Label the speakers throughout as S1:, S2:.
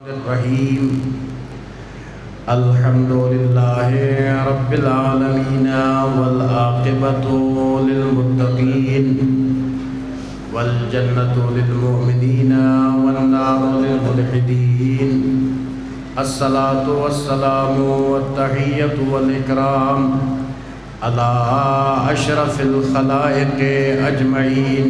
S1: रहीम अल्हम्दुलिल्लाहि रब्बिल आलमीन वल आक़िबतु लिल मुत्तक़ीन वल जन्नतु लिल मुमिनीन वन नारु लिल मुल्हिदीन अस्सलातु वस्सलामु वत्तहिय्यतु वल इकराम अला अशरफिल खलाइक़ि अजमईन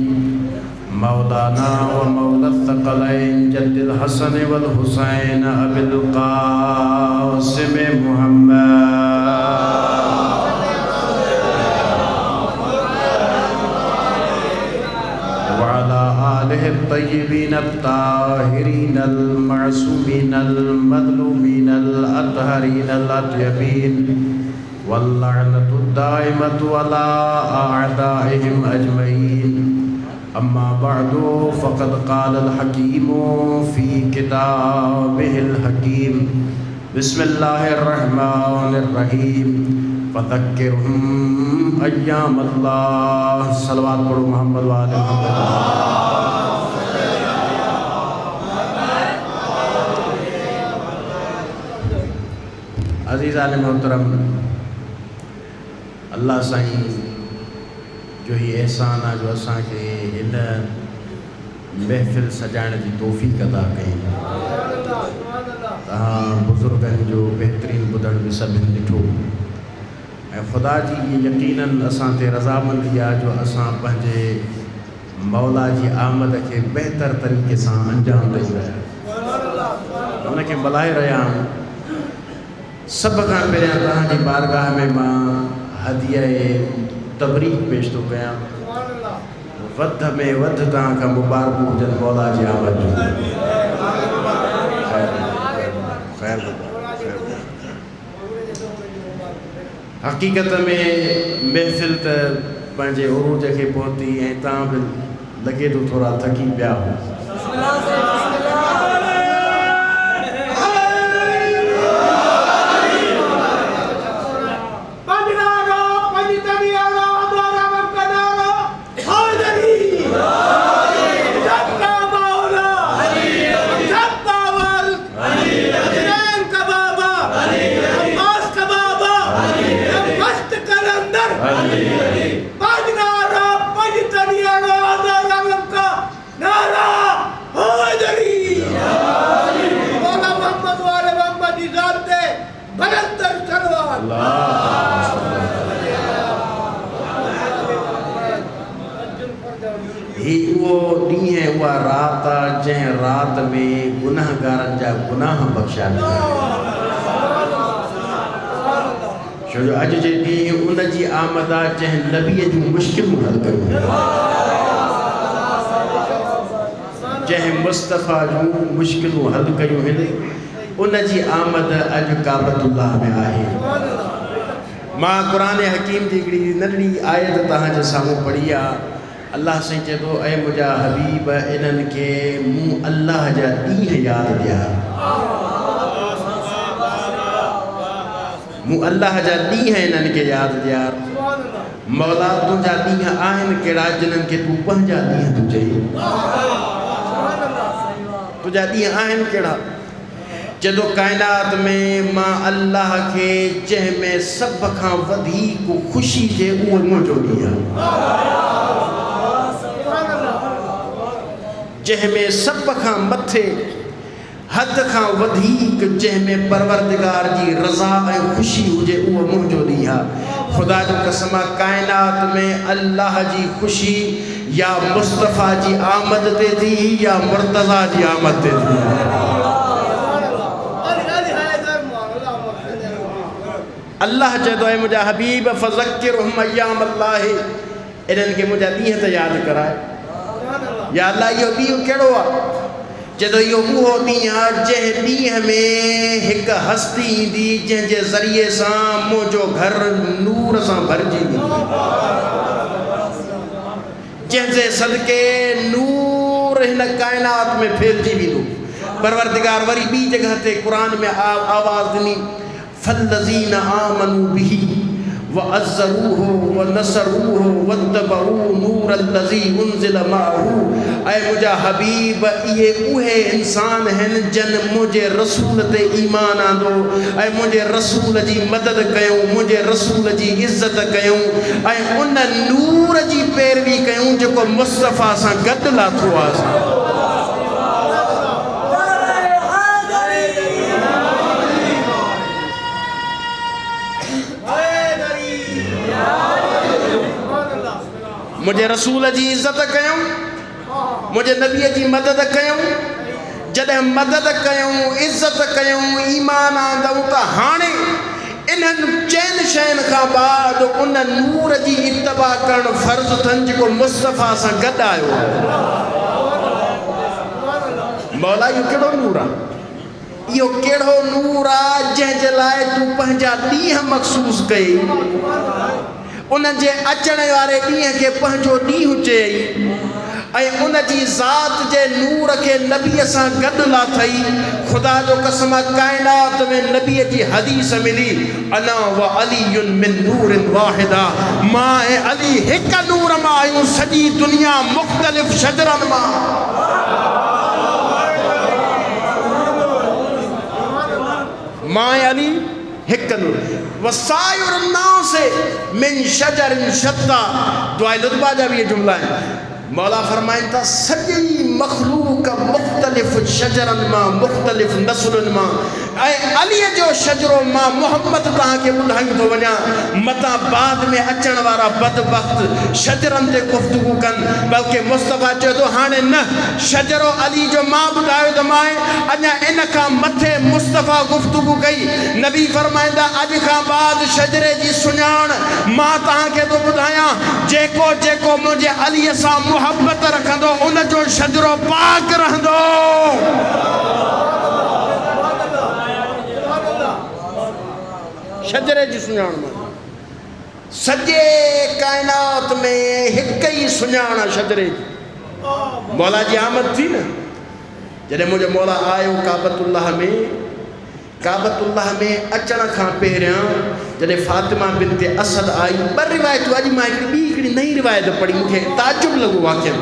S1: मौलाना व मौला थक़लैन जद्दिल हसन वल हुसैन अबिल क़ासिम मुहम्मद व अला आलिहि तय्यबीन अत्ताहिरीन अल-मअसूमीन अल-मज़लूमीन अल-अत्हरीन अल-अत्यबीन वल लअनतु दाइमतु अला अअदाइहिम अजमईन। अम्मा बअदु फ़क़द क़ालल हकीमु फ़ी किताबिहिल हकीम बिस्मिल्लाहिर रहमानिर रहीम फ़ज़क्किरहुम अय्यामल्लाह। सलवात पढ़ो मोहम्मद व आले मोहम्मद। अज़ीज़ान मोहतरम, अल्लाह साईं जो ही एहसान आहे जो असांखे हिन महफ़िल सजाइण जी तौफ़ीक़ अता कई। तव्हां बुज़ुर्गनि जो बहितरीन ॿुधण बि सभिनि ॾिठो ऐं ख़ुदा जी ये यकीनन असां ते रज़ामंदी आहे जो असां पंहिंजे मौला जी आमद खे बहितर तरीक़े सां अंजाम ॾेई रहिया आहियूं, उनखे मल्हाए रहिया आहियूं। सभ खां पहिरियां तव्हांजी बारगाह में मां हदिया तबरीक पेश तो कयां। वध में वध तव्हां खां मुबारक हुजनि मौला जी आमद जूं। हक़ीक़त में महफ़िल त पंहिंजे उरूज खे पहुती ऐं तव्हां बि लॻे थो थोरा थकी पिया हो। उहा रात आहे जंहिं रात में गुनाहगारनि जा गुनाह बख़्शिया वेंदा आहिनि। छो जो अॼु जे ॾींहुं उन जी आमद आहे जंहिं नबीअ जूं मुश्किलूं हल कयूं, जंहिं मुस्तफ़ा जूं मुश्किलूं हल कयूं आहिनि। उन जी आमद अॼु काबतुल्लाह में आहे। मां क़ुरान हकीम जी हिकिड़ी नंढड़ी आयत तव्हांजे साम्हूं पढ़ी आहे। अल्लाह साईं चए थो, ऐं मुंहिंजा हबीब इन्हनि खे मूं अल्लाह जा ॾींहं यादि ॾियार, मूं अल्लाह जा ॾींहं इन्हनि खे यादि ॾियार। मौला तुंहिंजा ॾींहं आहिनि कहिड़ा जिन्हनि खे तूं पंहिंजा ॾींहं थो चई? तुंहिंजा ॾींहं आहिनि कहिड़ा? जदो काइनात में मां अल्लाह खे जंहिंमें सभ खां वधीक ख़ुशी थिए उहो मुंहिंजो ॾींहुं आहे, जंहिंमें सभ खां मथे हद खां वधीक जंहिंमें परवरदिगार जी रज़ा ऐं ख़ुशी हुजे उहो मुंहिंजो ॾींहुं आहे। ख़ुदा जो कसम आहे, काइनात में अल्लाह जी ख़ुशी या मुस्तफ़ा जी आमद ते थी या मुर्तज़ा जी आमद ते थी। अल्लाह चए थो, ऐं मुंहिंजा हबीब फ़ज़क्किरहुम अय्यामल्लाह, इन्हनि खे मुंहिंजा ॾींहं त यादि कराए। या अल्लाह इहो ॾींहुं कहिड़ो आहे? चए थो, इहो उहो ॾींहुं आहे जंहिं ॾींहं में हिकु हस्ती ईंदी जंहिंजे ज़रिए सां मुंहिंजो घर नूर सां भरिजी वेंदो, जंहिंजे सदके नूर हिन काइनात में फैलिजी वेंदो। परवरदिगार वरी ॿी जॻह ते क़ुरान में आवाज़ ॾिनी, फल्लज़ीन आमनू बिही वअज़्ज़रूहु वनसरूहु वत्तबऊ नूरल्लज़ी उन्ज़िल माअहू। ऐ मुंहिंजा हबीब इहे उहे इंसान आहिनि जन मुंहिंजे रसूल ते ईमान आंदो ऐं मुंहिंजे रसूल जी मदद कयूं, मुंहिंजे रसूल जी इज़्ज़त कयूं ऐं उन नूर जी पैरवी कयूं जेको मुस्तफ़ा सां गॾु लाथो आहे। मुझे रसूल जी इज़्ज़त कयूं, मुझे नबी जी मदद कयूं। जॾहिं मदद कयूं, इज़्ज़त कयूं, ईमान आंदऊं त हाणे इन्हनि चइनि शयुनि खां बाद उन नूर जी इत्तबा करणु फ़र्ज़ अथनि जेको मुस्तफ़ा सां गॾु आयो। मौला इहो कहिड़ो नूर आहे, इहो कहिड़ो नूर आहे जंहिंजे लाइ तूं पंहिंजा ॾींहं मख़सूस कई, उन जे अचण वारे ॾींहं खे पंहिंजो ॾींहुं चयई ऐं उन जी ज़ात जे नूर खे नबीअ सां गॾु लाथई। ख़ुदा जो कसम काइनात में नबीअ जी हदीस मिली, अना व अलीयुन मिन नूरिन वाहिदा, मां ऐं अली हिक नूर मां आहियूं, सॼी दुनिया मुख़्तलिफ़ शजरनि मां। मां ऐं अली हिक नूर। वसायुर नास मिन शजरिन शत्ता, दुआए लुत्फ़ा जा भी ये जुमला है। मौला फरमाइन था सॼी मखलूक मुख़्तलिफ़ शजरनि मां, मुख़्तलिफ़ नसलुनि मां, ऐं अलीअ जो शजरो मां मुहम्मद तव्हांखे ॿुधायूं थो वञा। मतां बाद में अचण वारा बदबख़्त शजरनि ते गुफ़्तगू कनि, बल्कि मुस्तफ़ा चए थो हाणे न, शजरो अली जो मां ॿुधायो त मां अञा इन खां मथे मुस्तफ़ा गुफ़्तगू कई। नबी फरमाईंदा अॼु खां बाद शजरे जी सुञाण मां तव्हांखे थो ॿुधायां, जेको जेको मुंहिंजे अलीअ सां मुहब्बत रखंदो उन जो शजरो पाक रहंदो। शजरे जी सुञाण में सॼे काइनात में हिक ई सुञाण शजरे जी। मौला जी आमद थी न, जॾहिं मुंहिंजो मौला आयो काबतुल्लाह में, काबतुल्लाह में अचण खां पहिरियां जॾहिं फातिमा बिनते असद आई, ॿ रिवायतूं, अॼु मां हिकिड़ी नई रिवायत पढ़ी, मूंखे ताजुब लॻो वाक़िअ।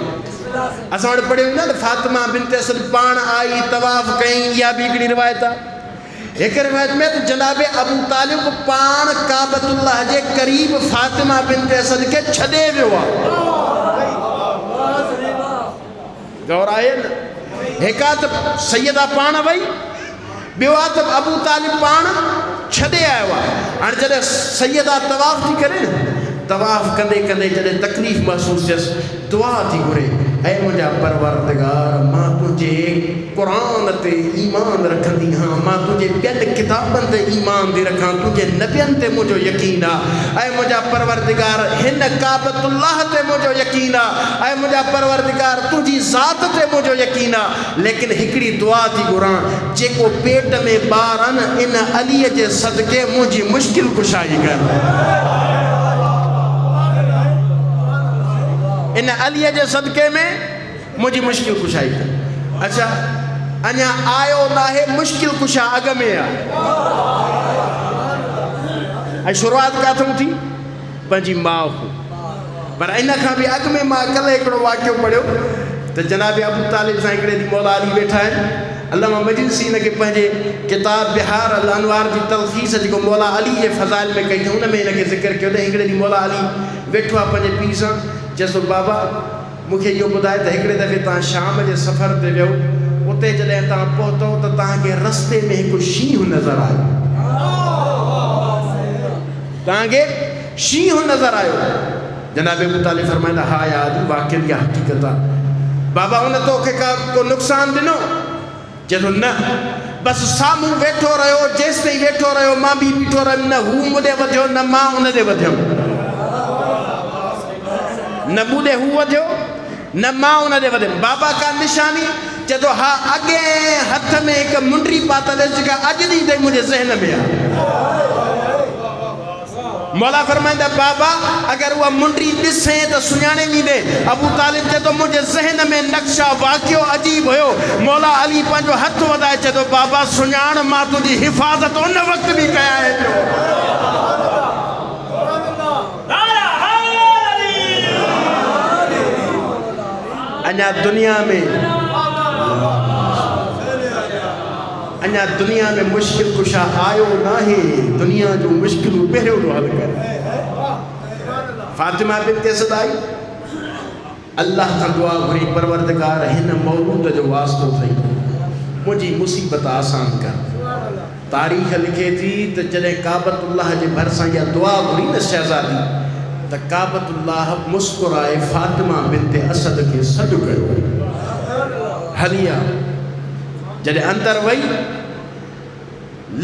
S1: असां वटि पढ़ियो न फातिमा बिनते असद पाण आई, तवाफ़ कयईं, इहा बि हिकिड़ी रिवायत आहे। हिक रिवायत में तो जनाबे अबू तालिब पाण काबतुल्लाह जे करीब फातिमा बिनते असद के छॾे वियो आहे। गौर आहे न, हिका त सैयदा पाण वई, ॿियो आहे त अबू तालिब पाण छॾे आयो आहे। हाणे जॾहिं सैयदा तवाफ़ थी करे न, तवाफ़ कंदे कंदे जॾहिं तकलीफ़ महसूस थियसि, दुआ थी घुरे, ऐं मुंहिंजा परवरदिगार मां तुंहिंजे क़ुरान ते ईमान रखंदी हाँ, मां तुंहिंजे ॿियनि किताबनि ते ईमान थी रखां, तुंहिंजे नबियनि ते मुंहिंजो यकीन आहे। ऐं मुंहिंजा परवरदिगार हिन काबतुल्लाह ते मुंहिंजो यकीन आहे, ऐं मुंहिंजा परवरदिगार तुंहिंजी ज़ात ते मुंहिंजो यकीन आहे। लेकिन हिकिड़ी दुआ थी घुरां, जेको पेट में ॿार आहिनि इन अलीअ जे सदके मुंहिंजी मुश्किल कुशाई कर। इन अलीअ जे सदके में मुझी मुश्किल कुशाई। अच्छा अञा आयो ना है मुश्किल कुशा अग में आ। शुरुआत काथों थी पंहिंजी माउ को, पर इन खां भी अग में मां कल हिकिड़ो वाक़ियो पढ़ियो त जनाब अबू तालिब सां हिकिड़े ॾींहुं मौला अली वेठा आहिनि। अल्लामा मजलिसी हिनखे पंहिंजे किताब बिहार अल अनवार जी तलख़ीस जेको मौला अली जे फ़ज़ाइल में कई, हुन में हिनखे ज़िक्र कयो त हिकिड़े ॾींहुं मौला अली वेठो आहे पंहिंजे पीउ सां, चएसि बाबा मूंखे इहो ॿुधाए त हिकिड़े दफ़े तव्हां शाम जे सफ़र ते वियो, उते जॾहिं तव्हां पहुतो त तव्हांखे रस्ते में हिकु शींहुं नज़र आयो, तव्हांखे शींहुं नज़र आयो। जनाब अबू तालिब फरमाईंदा हा यार वाक़ई इहा हक़ीक़त आहे। बाबा उन तोखे को नुक़सान ॾिनो? चए थो न, बसि साम्हूं वेठो रहियो, जेसि ताईं वेठो रहियो मां बि बीठो रहियुमि, न हू मूं ॾे वधियो न मां उन ॾे वधियुमि, न मूं ॾे हू वधियो न मां उन ॾे वधियुमि। बाबा का निशानी? चए थो हा अॻे हथ में हिकु मुंडी पातल आहे जेका अॼु ॾींहुं ताईं मुंहिंजे ज़हन में आहे। मौला फरमाईंदा बाबा अगर उहा मुंडी ॾिसे त सुञाणे वींदे। अबू तालिब चए थो मुंहिंजे ज़हन में नक्शा वाक़ियो अजीब हुयो। मौला अली पंहिंजो हथ वधाए चए थो बाबा सुञाण मां तुंहिंजी हिफ़ाज़त उन वक़्तु बि कया आहे। अञा दुनिया में मुश्किल कुशा आयो नाहे, दुनिया जो मुश्किल पहिरियों तो हल कर। फातिमा बिन्त असद आई, अल्लाह का दुआ घुरी, परवरदिगार हिन मौलूद जो वास्तो थई, मुझी मुसीबत आसान कर। तारीख़ लिखे थी तो जॾहिं काबतुल्लाह जे भरिसां इहा दुआ घुरी न शहज़ादी, त काबतुल्लाह मुस्कुराए फातिमा बिन्त असद खे सॾु कयो। हलिया जॾहिं अंदर वई,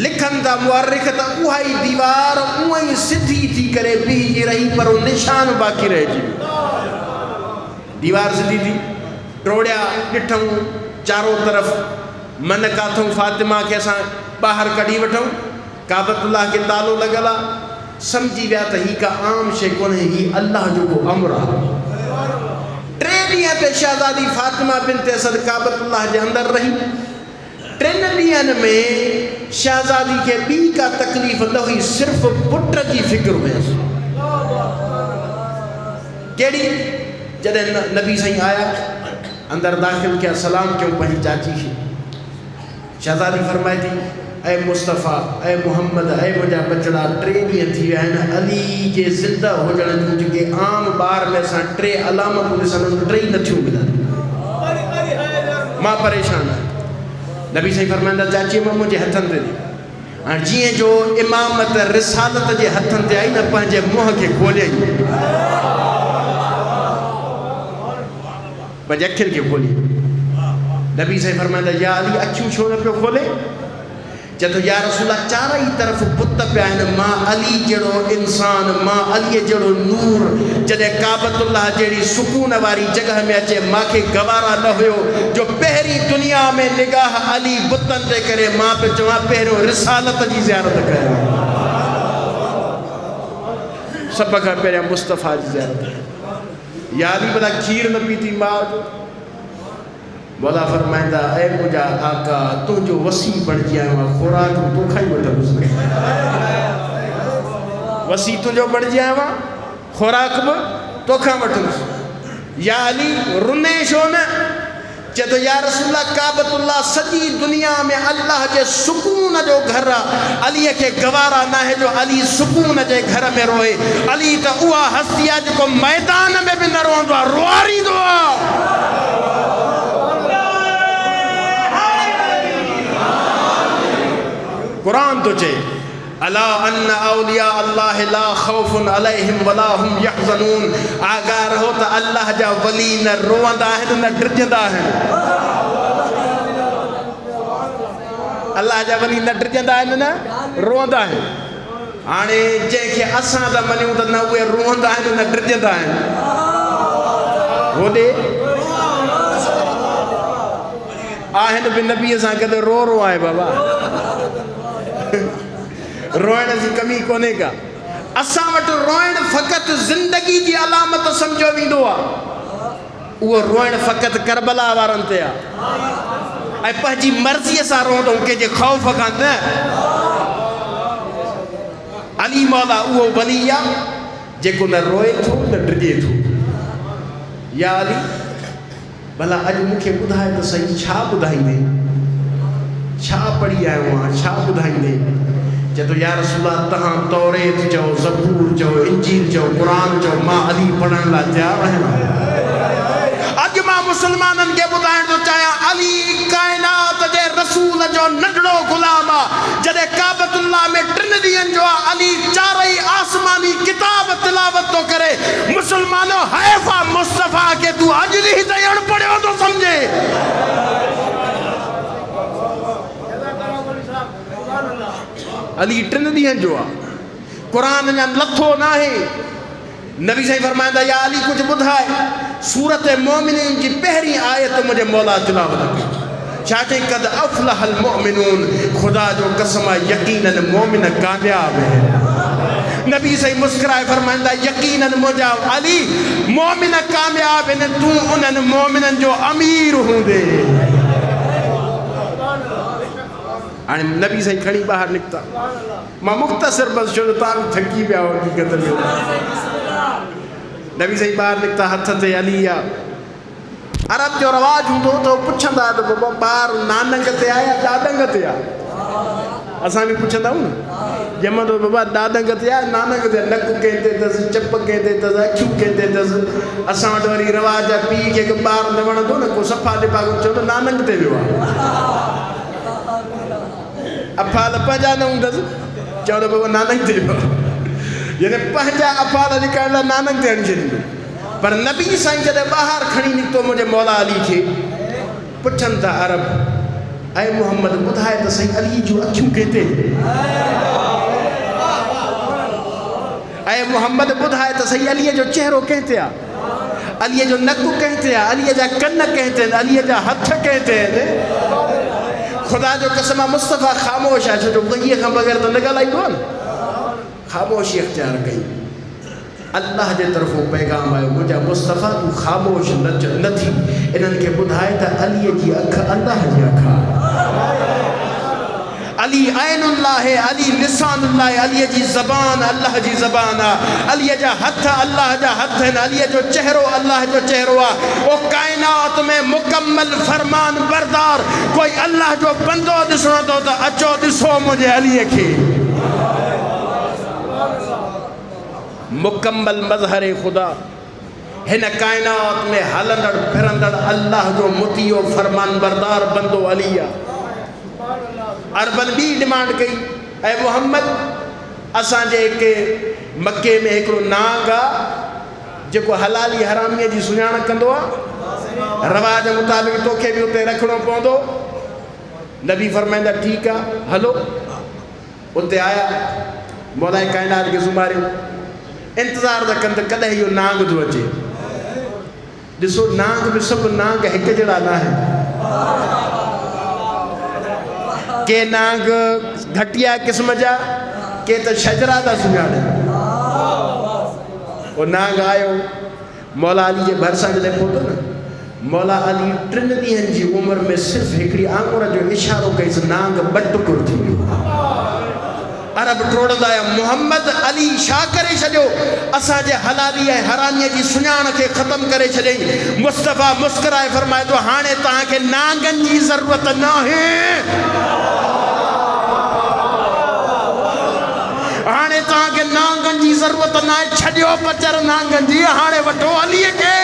S1: लिखनि था मुअर्रिख़ त उहा ई दीवार उहा ई सिधी थी करे बीही रही, पर वो निशान बाक़ी रहिजी वियो। दीवार सिधी थी, टोड़िया ॾिठूं चारों तरफ़, मन काथूं फातिमा खे असां ॿाहिरि कढी वठूं, काबतुल्लाह खे तालो लॻल आहे। सम्झी विया त ही का आम शइ कोन्हे, ही अल्लाह जो को अमर आहे। 3 ॾींहं ते शहज़ादी फातिमा बिन्त असद काबतुल्लाह जे अंदर रही। 3 ॾींहंनि में शहज़ादी खे ॿी का तकलीफ़ न हुई, सिर्फ़ पुट जी फ़िक्र हुयसि। कहिड़ी? जॾहिं नबी साईं आया, अंदर दाख़िल किया, सलाम कयूं पंहिंजी चाची खे। शहज़ादी फरमाए थी, ऐ मुस्तफ़ा, ऐ मोहम्मद, ऐ मुंहिंजा बचड़ा, 3 ॾींहं थी विया आहिनि, अली जे ज़िंदा हुजण जूं जेके आम ॿार में असां 3 अलामतूं ॾिसंदा, 3 नथियूं मिलनि, मां परेशान आहियां। नबी साईं फरमाईंदा, चाची मां मुंहिंजे हथनि ते ॾे। हाणे जीअं जो इमामत रिसालत जे हथनि ते आई न, पंहिंजे मुंहं खे खोलियईं, पंहिंजे अखियुनि खे खोलियईं। नबी साईं फरमाईंदा, या अली अखियूं छो न पियो खोले? चए थो, या रसूला चारई तरफ़ बुत पिया आहिनि, मां अली जहिड़ो इंसान, मां अली जहिड़ो नूर जॾहिं काबतुल्लाह जहिड़ी सुकून वारी जगह में अचे, मूंखे गवारा न हुयो जो पहिरीं दुनिया में निगाह अली बुतनि ते करे, मां पे चवां पहिरियों रिसालत जी ज़ियारत कयां, सभ खां पहिरियां मुस्तफ़ा जी ज़ियारत। या अली भला खीर न पीती मां जो? मौला फरमाईंदा, ऐ मुंहिंजा आका, तुंहिंजो वसी बणिजी आयो आहे, खुराक तोखां ई वठंदुसि, वसी तुंहिंजो बणिजी आयो आहे, खुराक बि तोखां वठंदुसि। या अली रुने छो न? चए थो, या रसूला काबतुल्लाह सॼी दुनिया में अल्लाह जे सुकून जो घर आहे, अलीअ खे गवारा न आहे जो अली सुकून जे घर में रोए। अली त उहा हस्ती आहे जेको मैदान में बि न रोअंदो आहे, रुआरींदो आहे। कुरान तो चए, अला अन्न औलिया अल्लाह ला खौफुन अलैहिम वला हुम यहज़नून, आगाह रहो त अल्लाह जा वली न रोवंदा आहिनि न ड्रिजंदा आहिनि। अल्लाह जा वली न ड्रिजंदा आहिनि न रोवंदा आहिनि। हाणे जंहिंखे असां था मञूं त न उहे रोवंदा आहिनि न ड्रिजंदा आहिनि, होॾे आहिनि बि नबीअ सां गॾु रो आहे बाबा। रोइण जी कमी कोन्हे का, असां वटि रोइण फ़क़ति ज़िंदगी जी अलामत सम्झो वेंदो आहे। उहो रोइण फ़क़ति करबला वारनि ते आहे, ऐं पंहिंजी मर्ज़ीअ सां रोअंदो, कंहिंजे ख़ौफ़ खां न। अली मौला उहो वली आहे जेको न रोए थो न ड्रिजे थो। या अली भला अॼु मूंखे ॿुधाए त सही, छा ॿुधाईंदे, छा पढ़ी आयो आहियां, छा ॿुधाईंदे? चए थो, या रसूला तव्हां तौरेत चओ, ज़बूर चओ, इंजील चओ, क़ुरान चओ, मां अली पढ़ण लाइ तयारु आहियां। अॼु मां मुस्लमाननि खे ॿुधाइण थो चाहियां, अली काइनात जे रसूल जो नंढड़ो ग़ुलाम आहे। जॾहिं काबतुल्लाह में 3 ॾींहंनि जो आहे, अली 4 आसमानी किताब तिलावत थो करे। मुस्लमानो, हैफ़ा मुस्तफ़ा खे तूं अॼु ॾींहुं ताईं अणपढ़ियो थो सम्झे। अली 3 ॾींहंनि जो आहे, क़ुरान अञा लथो न आहे। नबी साईं फरमाईंदा, या अली कुझु ॿुधाए। सूरत मोमिनीन जी पहिरीं आयत मुंहिंजे मौला तिलावत कई। छा चई? कद अफ़लहल मोमिनून, ख़ुदा जो कसम आहे यकीनन मोमिन कामयाब आहिनि। नबी साईं मुस्कुराए फरमाईंदा, यकीनन मुंहिंजा अली मोमिन कामयाब आहिनि, तूं उन्हनि मोमिननि जो अमीर हूंदे। हाणे नबी साईं खणी ॿाहिरि निकिता। मां मुख़्तसिर बसि, छो जो तव्हां बि थकी पिया हक़ीक़त में। नबी साईं ॿाहिरि निकिता, हथ ते अली आहे। अरब जो रवाज हूंदो तो पुछंदा त बाबा ॿार नानंग ते आया ॾाॾंग ते आहे। असां बि पुछंदा आहियूं न ॼमंदो बाबा ॾाॾंग ते आहे नानंग ते नक कंहिं ते अथसि चप कंहिं ते अथसि अखियूं कंहिं ते अथसि। असां वटि वरी रवाज आहे पीउ खे ॿारु न वणंदो न को सफ़ा ॾिपा चवंदो नानंग ते वियो आहे। अफ़ाल पंहिंजा न हूंदसि चवंदो बाबा नानंग ते वियो आहे यानी पंहिंजा अफ़ाल निकिरण लाइ नानंग ते हणी छॾींदो। पर नबी साईं जॾहिं ॿाहिरि खणी निकितो मुंहिंजे मौला अली खे पुछनि था अरब ऐं मोहम्मद ॿुधाए त सही अली जूं अखियूं कंहिं ते ऐं मोहम्मद ॿुधाए त सही अलीअ जो चहिरो कंहिं ते आहे अलीअ जो नक कंहिं ते आहे अलीअ जा कन कंहिं ते आहिनि अलीअ जा हथ कंहिं ते आहिनि। ख़ुदा जो कसम मुस्तफ़ा ख़ामोश आहे छो जो वहीअ खां बग़ैर त न ॻाल्हाईंदो आहे न। ख़ामोशी अख़्तियार कई अल्लाह जे तरफ़ों पैगाम आयो मुंहिंजा मुस्तफ़ा तूं ख़ामोश न थी इन्हनि खे ॿुधाए त अलीअ जी अखि अल्लाह जी अखि आहे। अली ऐनुल्लाह है अली लिसानुल्लाह है अलीअ जी ज़बान अल्लाह जी ज़बान आहे। अलीअ जा हथ अल्लाह जा हथ आहिनि अलीअ जो चहिरो अल्लाह जो चहिरो आहे। ओ काइनात में मुकम्मल फरमान बरदार कोई अल्लाह जो बंदो ॾिसणो अथव त अचो ॾिसो मुंहिंजे अलीअ खे। मुकम्मल मज़हर ख़ुदा हिन काइनात में हलंदड़ फिरंदड़ अल्लाह जो मुतियो फरमान बरदार बंदो अली आहे। अरबन बि डिमांड कई ऐं मोहम्मद असांजे हिते मके में हिकिड़ो नांग आहे जेको हलाली हरामीअ जी सुञाण कंदो आहे। रवाज मुताबिक़ तोखे बि उते रखिणो पवंदो। नबी फरमाईंदा ठीकु आहे हलो। उते आया मौलाए काइनात खे सुम्हारियो इंतज़ार था कनि त कॾहिं इहो नांग थो अचे। ॾिसो नांग बि सभु नांग हिकु जहिड़ा न आहिनि। के नांग घटिया क़िस्म जा के त शजरा था सुञाणनि। उहो नांग आयो मौला अली जे भरिसां जॾहिं पहुतो न मौला अली 3 ॾींहंनि जी उमिरि में सिर्फ़ु हिकिड़ी आङुर जो इशारो कईसि नांग बटुकुर थी वियो। अरब टोड़ंदा मोहम्मद अली छा करे छॾियो असांजे हलाली ऐं हरामीअ जी सुञाण खे ख़तमु करे छॾियईं। मुस्तफ़ा मुस्कुराए फरमाए थो हाणे तव्हांखे नांगनि जी ज़रूरत न आहे हाणे तव्हांखे नांगनि जी ज़रूरत न आहे छॾियो पचर नांगनि जी हाणे वठो अलीअ खे।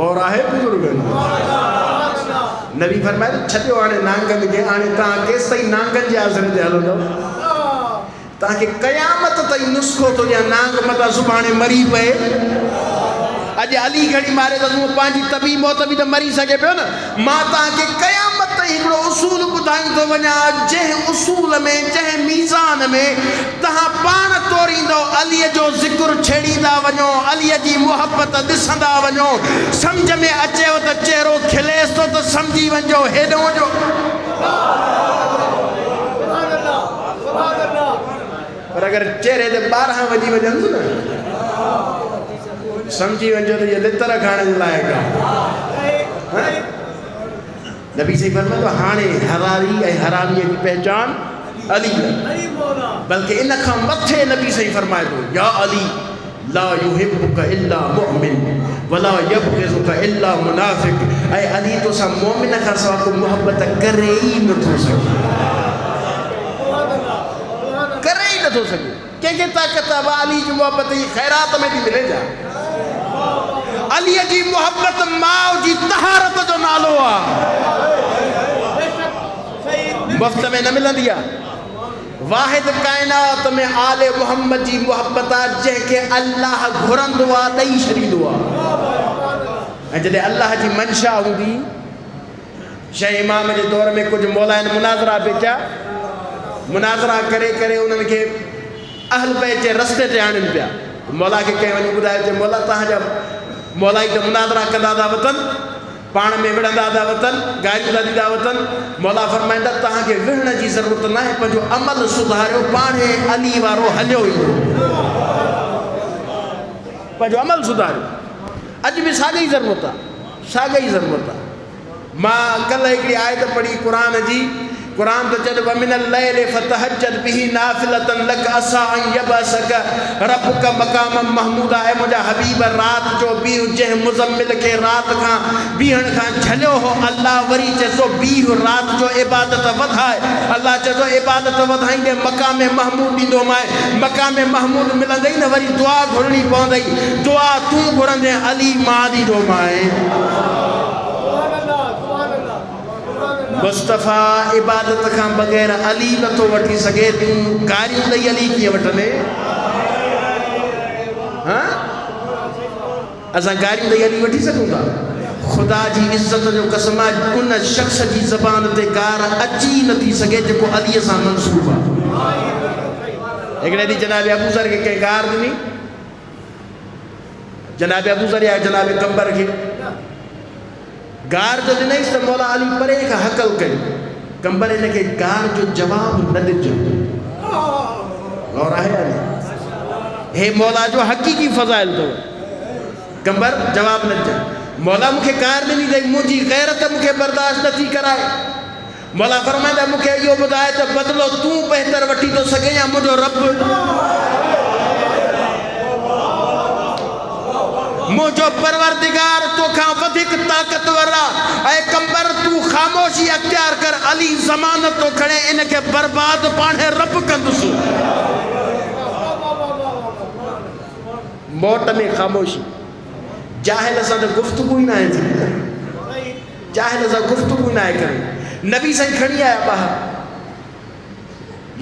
S1: और आहे बुजुर्गनि नबी फरमाए छॾियो हाणे नांगनि खे हाणे तव्हां केसि ताईं नांगनि जे आज़र ते हलंदव तव्हांखे क़यामत ताईं नुस्ख़ो थो ॾियां नांग मथां सुभाणे मरी पए। अॼु अली घणी मारे त तूं पंहिंजी तबी मौत बि त मरी सघे पियो न। मां तव्हांखे क़यामत ताईं हिकिड़ो उसूल ॿुधाईंदो वञा जंहिं उसूल में जंहिं मीज़ान में तव्हां पाण तोरींदो अलीअ जो ज़िक्र छेड़ींदा वञो अलीअ जी मुहबत ॾिसंदा वञो सम्झ में अचेव त चहिरो खिलेसि थो त सम्झी वञो हेॾो जो। पर अगरि चहिरे ते 12 वॼी वञनि न समझी वञो त इहे लितर खाइण जे लाइक़ आहे। नबी सही फरमायो हाणे हरारी ऐं हरामीअ जी पहचान अली बल्कि इन खां मथे नबी सही फरमाए थो या अली ला युहिब्बुका इल्ला मुमिन वला यबग़िज़ुका इल्ला मुनाफ़िक़। ऐं अली तोसां मोमिन खां सवाइ को मुहबत करे ई नथो सघे करे ई नथो सघे। कंहिंखे ताक़त आहे अली जी मुहबत जी ख़ैरात में थी मिले जा। अलीअ जी मुहबत माउ जी तहारत जो नालो आहे मुफ़्त में न मिलंदी आहे। वाहिद काइनात में आले मोहम्मद जी मुहबत आहे जंहिंखे अल्लाह घुरंदो आहे ॾेई छॾींदो आहे। ऐं जॾहिं अल्लाह जी मंशा हूंदी शह इमाम जे दौर में कुझु मौलाइनि मुनाज़रा बि कया मुनाज़रा करे करे उन्हनि खे अहल बैत जे रस्ते ते आणनि पिया। मौला खे कंहिं वञी ॿुधायो चए मौला तव्हांजा मौला ई त मुनादरा कंदा था वतन, पाण में विढ़ंदा था वतन, गारियूं था ॾींदा वतन। मौला फरमाईंदा तव्हांखे विढ़ण जी ज़रूरत न आहे, पंहिंजो अमल सुधारियो, पाणे अली वारो हलियो ईंदो। पंहिंजो अमल सुधारियो। अॼु बि साॻी ज़रूरत आहे, साॻी ज़रूरत आहे। मां कल्ह हिकिड़ी आयत पढ़ी क़ुरान जी। क़ुरान तो चए वमिनल लैलि फतहज्जद बिही नाफ़िलतन लक असा अन यबअसक रब्बुक मक़ामम महमूदा। ऐं मुंहिंजा हबीब रात जो बीह, जंहिं मुज़म्मिल खे रात खां बीहण खां झलियो हो, अल्लाह वरी चए थो बीह रात जो इबादत वधाए। अल्लाह चए थो इबादत वधाईंदे मक़ाम महमूद ॾींदोमांइ। मक़ाम महमूद मिलंदई न वरी दुआ घुरणी पवंदई। दुआ तूं घुरंदे अली मां ॾींदोमांइ। मुस्तफ़ा इबादत खां बग़ैर अली नथो वठी सघे। तूं गारियूं ॾेई अली कीअं वठंदे? हाँ असां गारियूं ॾेई अली वठी सघूं था? ख़ुदा जी इज़्ज़त जो कसम आहे उन शख़्स जी ज़बान ते गार अची नथी सघे जेको अलीअ सां मंसूब आहे। हिकिड़े ॾींहुं जनाब अबू ज़र खे कंहिं गार ॾिनी। जनाब अबू ज़र या जनाब कंबर खे गार जो ॾिनईसि त मौला अली परे खां हकल कई। कंबर हिनखे गार जो जवाब न ॾिजो। और आहे हे मौला जो हक़ीक़ी फ़ज़ाइल अथव। कंबर जवाब न ॾिजांइ। मौला मूंखे गार ॾिनी अथई, मुंहिंजी गैरत मूंखे बर्दाश्त नथी कराए। मौला फरमाईंदा मूंखे इहो ॿुधाए त बदिलो तूं बहितर वठी थो सघे या मुंहिंजो रब? मुझो परवरदिगार तोखां वधिक ताक़तवर आहे। ऐं कंबर तूं ख़ामोशी अख्तियार कर, अली ज़मानत तो खणे, इनखे बर्बाद पाणे रब कंदुसि। मौत में ख़ामोशी। जाहिल सां त गुफ़्तगू ई न आहे थी। जाहिल सां गुफ़्तगू ई न आहे करे। नबी साईं खणी आया ॿाहिरि,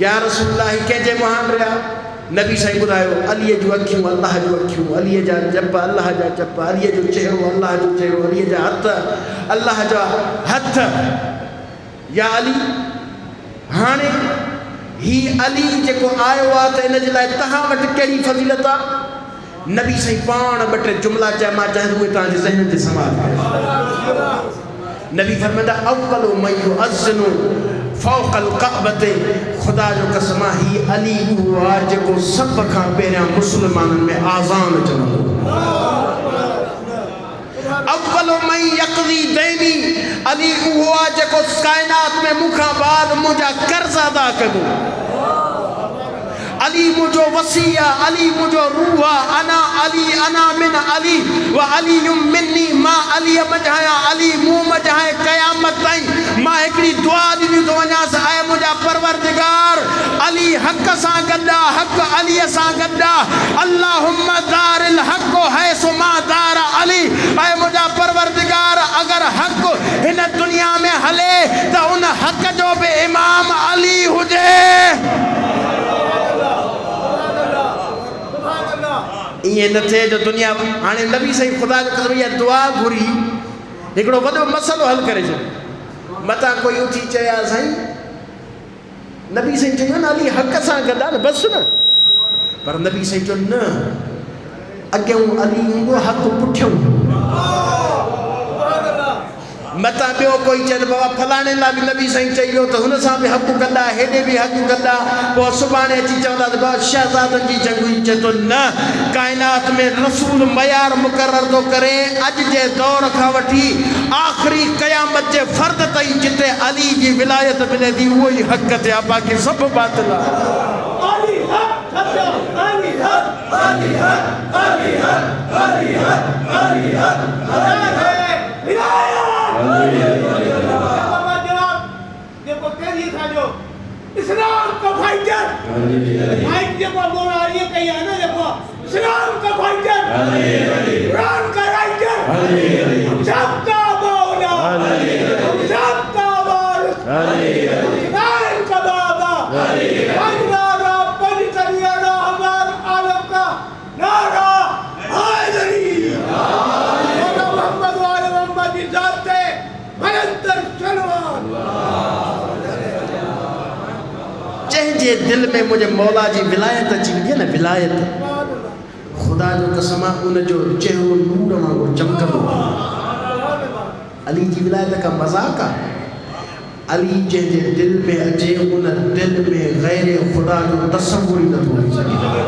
S1: या रसूलल्लाह कंहिंजे मुहान रहिया। नबी साईं ॿुधायो अलीअ जूं अखियूं अल्लाह जूं अखियूं, अलीअ जा जप अल्लाह जा जप, अलीअ जो चहिरो अल्लाह जो चहिरो, अलीअ जा हथ अल्लाह जा हथ। या अली हाणे ही अली जेको आयो आहे त इन जे लाइ तव्हां वटि कहिड़ी फज़ीलत आहे? नबी साईं पाण ॿ टे जुमिला चया, मां चाहियां उहे तव्हांजे ज़हन ते समाज करे। नबी फरमाईंदा अव्वलु मन युअज़्ज़िनु फ़ौक़ल कअबते। ख़ुदा जो कसम आहे ही अली उहो आहे जेको सभ खां पहिरियां मुस्लमाननि में आज़ान चवंदो। अव्वलु मन यक़ज़ी दैनी। अली उहो आहे जेको काइनात में मूंखां बाद मुंहिंजा कर्ज़ अदा कंदो। अली मुझो वसीया, अली मुझो रूह, अना अली अना मिन अली व अलीयुम मिन्नी। मां अली मझाया, अली मूं मझाए क़यामत ताईं। मां हिकिड़ी दुआ ॾिनी थो वञासि, ऐं मुंहिंजा परवरदिगार अली हक़ सां गॾु आहे, हक़ अलीअ सां गॾु आहे। अल्लाहुम्मा दारिल हक़ हैसु मा दार अली। ऐं मुंहिंजा परवरदिगार अगरि हक़ हिन दुनिया में हले त उन हक़ जो बि इमाम अली हुजे। ईअं न थिए जो दुनिया हाणे नबी साईं ख़ुदा जो कसम इहा दुआ घुरी, हिकिड़ो वॾो मसइलो हल करे छॾियो। मतां कोई उथी चया साईं, नबी साईं चयो न अली हक़ सां गॾु आहे न, बसि न। पर नबी साईं चयो न, अॻियां अली हूंदो, हक़ पुठियां। मतां ॿियो कोई चए त बाबा फलाणे लाइ बि नबी साईं चई वियो त हुन सां बि हक़ कंदा, हेॾे बि हक़ कंदा। पोइ सुभाणे अची चवंदा त बाबा शहज़ादनि जी जंगू। चए थो न, काइनात में रसूल मयार मुक़रर थो करे अॼु जे दौर खां वठी आख़िरी क़यामत जे फ़र्द ताईं। जिते अली जी विलायत मिले थी उहो ई हक़ ते आहे, बाक़ी सभु बातिल आहे। इस्लाम का फाइटर, फाइट देखो बोला ये कही है ना, देखो इस्लाम का फाइटर, कुरान का राइटर, सबका मौला, सबका वारिस, कुरान का बाबा, पंजारा पंचरियाना हमार आलम का नारा हैदरी। मोहम्मद वाले मोहम्मद की जात से भयंकर सलवान। जंहिंजे दिल में मुझे मौला जी विलायत अची वई न विलायत खुदा जो कसम उन जो चेहरो नूर वांगुरु चमकंदो अली जी विलायत का मज़ाक आहे अली जंहिंजे दिल में अचे उन दिल में गैर खुदा जो तसव्वुर ही नथो थी सघे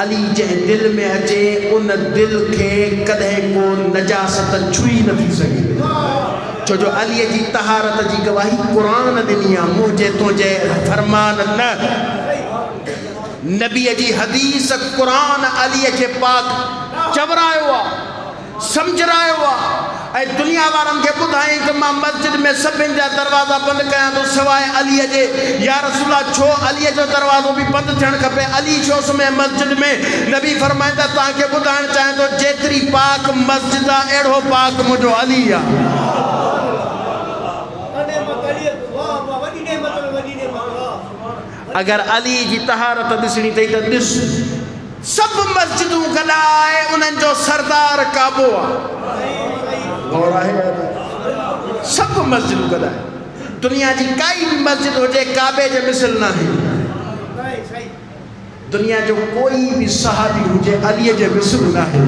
S1: अली जंहिं दिल में अचे उन दिल के कदें को नजासत छुई न थी सघे छो जो अली जी तहारत जी गवाही कुरान ॾिनी आहे मुंहिंजे तुंहिंजे फरमान न नबी जी हदीस कुरान अली के पाक चवरायो आहे समझरायो आहे दुनिया वारनि खे ॿुधाई त मां मस्जिद में सभिनि जा दरवाज़ा बंदि कयां थो सवाइ अलीअ जे या रसूला छो अलीअ जो दरवाज़ो बि बंदि थियणु खपे अली छो समय मस्जिद में नबी फरमाईंदा तव्हांखे ॿुधाइणु चाहियां थो जेतिरी पाक मस्जिद आहे अहिड़ो पाक मुंहिंजो अली आहे अगर अली जी तहारत ॾिसणी अथई त ॾिस सब मस्जिदूं गॾाए उन्हनि जो सरदार काबो आहे सब मस्जिदूं गॾाए दुनिया जी काई भी मस्जिद हुजे काबे जे मिसल न आहे दुनिया जो कोई भी सहाबी हुजे अली जे मिसल न आहे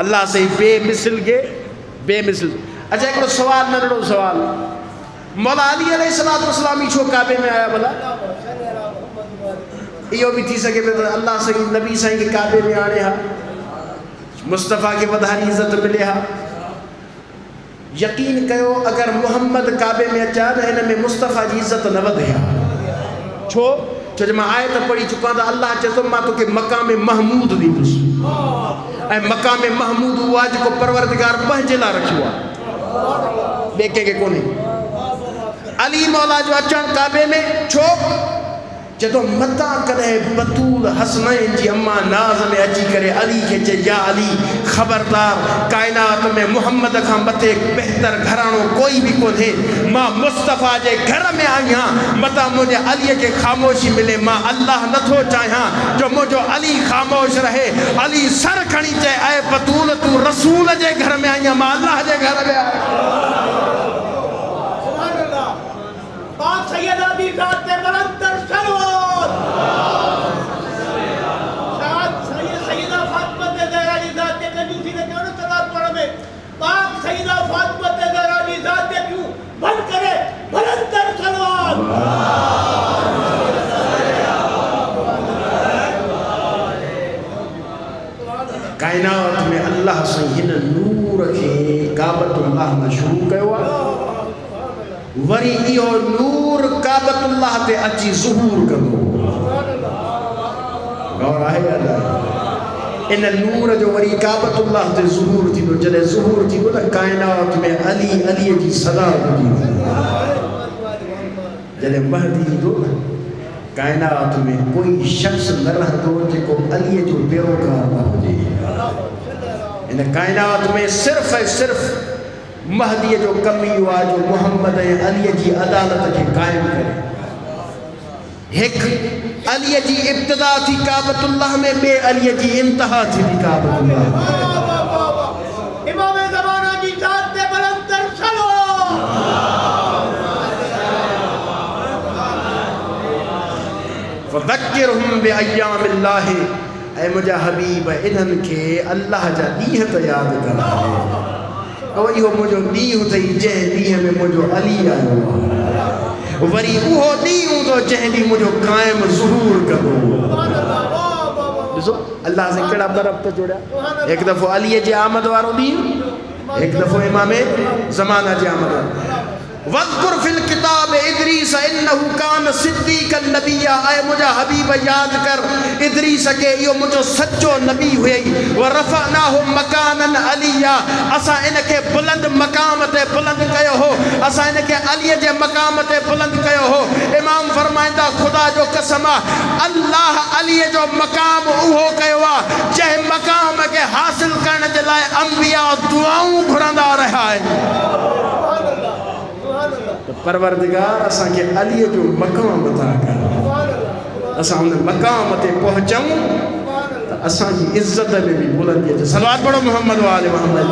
S1: अल्लाह से बेमिसल के बेमिसल अच्छा हिकिड़ो सवाल नंढड़ो सवाल मौला अली अलैहिस्सलाम छो काबे में आया भला इहो भी थी सके तो अल्लाह सही नबी साईं के काबे में आणे हा मुस्तफ़ा के वधारी इज्जत मिले हा यकीन कयो अगर मोहम्मद काबे में अचा त हिन में मुस्तफ़ा जी इज्जत न वधे हा छो छो जो मां आयत पढ़ी चुका त अल्लाह चए थो मां तोखे मक़ाम महमूद ॾींदुसि ऐं मक़ाम महमूद उहा जेको परवरदिगार पंहिंजे लाइ रखियो आहे ॿिए कंहिंखे कोन्हे अली मौला जो अचणु काबे में छो जदों मता कदें बतूल हसनैन जी अम्मा नाज में अची करे अली के चे या अली खबरदार कायनात में मोहम्मद खां मथे बेहतर घराणो कोई भी कोन्हे मां मुस्तफ़ा जे घर में आहियां मता मुझे अली के खामोशी मिले मां अल्लाह नथो चाहियां जो मुझो अली खामोश रहे अली सर खणी चे ऐ बतूल तू रसूल जे घर में आहियां मां अल्लाह जे घर में आहियां
S2: पाक सैयदा दी जात पे बुलंदर सलवात सैयदा फातिमा ते ज़हरा दी जात पे कभी थी न क्यों न तलाक पढ़ में पाक सैयदा फातिमा ते ज़हरा दी जात पे क्यों बंद करे बुलंदर सलवात
S1: कायनात में अल्लाह से हिन नूर के काबतुल्लाह में शुरू कयो वरी इहो नूर काबतुल्लाह ते अची ज़ुहूर कंदो गौर आहे इन नूर जो वरी काबतुल्लाह ते ज़ुहूर थींदो जॾहिं ज़ुहूर थींदो न कायनात में अली अलीअ जी सदा ॿुधी जॾहिं महदी ईंदो न कायनात में कोई शख्स न रहंदो जेको अलीअ जो पैरोकार न हुजे इन कायनात में सिर्फ़ ऐं सिर्फ़ महदी जो कम इहो आहे जो मोहम्मद ऐं अलीअ जी अदालत खे क़ाइमु करे हिकु अलीअ जी इब्तिदा थी काबतुल्लाह में ॿिए अलीअ जी इंतहा थी काबतुल्लाह
S2: इमाम ज़माना जी जात ते बुलंदर सलवात
S1: फज़क्किरहुम बिअय्यामिल्लाह ऐ मुंहिंजा हबीब इन्हनि खे अल्लाह जा ॾींहं त यादि कराए इहो मुंहिंजो ॾींहुं अथई जंहिं ॾींहं में मुंहिंजो अली आयो वरी उहो ॾींहुं हूंदो जंहिं ॾींहुं मुंहिंजो क़ाइम ज़ुहूर कंदो ॾिसो अल्लाह से कहिड़ा बरक़ त जोड़िया हिकु दफ़ो अलीअ जे आमद वारो ॾींहुं हिकु दफ़ो इमाम ज़माना जे आमद वारो वज़कुर फिल किताब इदरीस इन्नहु कान सिद्दीक़न नबिया ऐ मुंहिंजा हबीब यादि कर इदरीस के इहो मुंहिंजो सचो नबी हुई व रफ़अनाहु मकानन अलिया असां इनखे बुलंद मक़ाम ते बुलंद कयो हो असां इनखे अलीअ जे मक़ाम ते बुलंद कयो हो इमाम फरमाईंदा ख़ुदा जो कसम अल्लाह अलीअ जो मक़ाम उहो कयो आहे जंहिं मक़ाम खे हासिल करण जे लाइ अंबिया दुआऊं घुरंदा रहिया आहिनि परवरदिगार असां खे अलीअ जो मक़ाम अता कर असां उन मक़ाम ते पहुचूं त असांजी इज़त में बि बुलंदी अचे सलवात पढ़ो मोहम्मद वाले मोहम्मद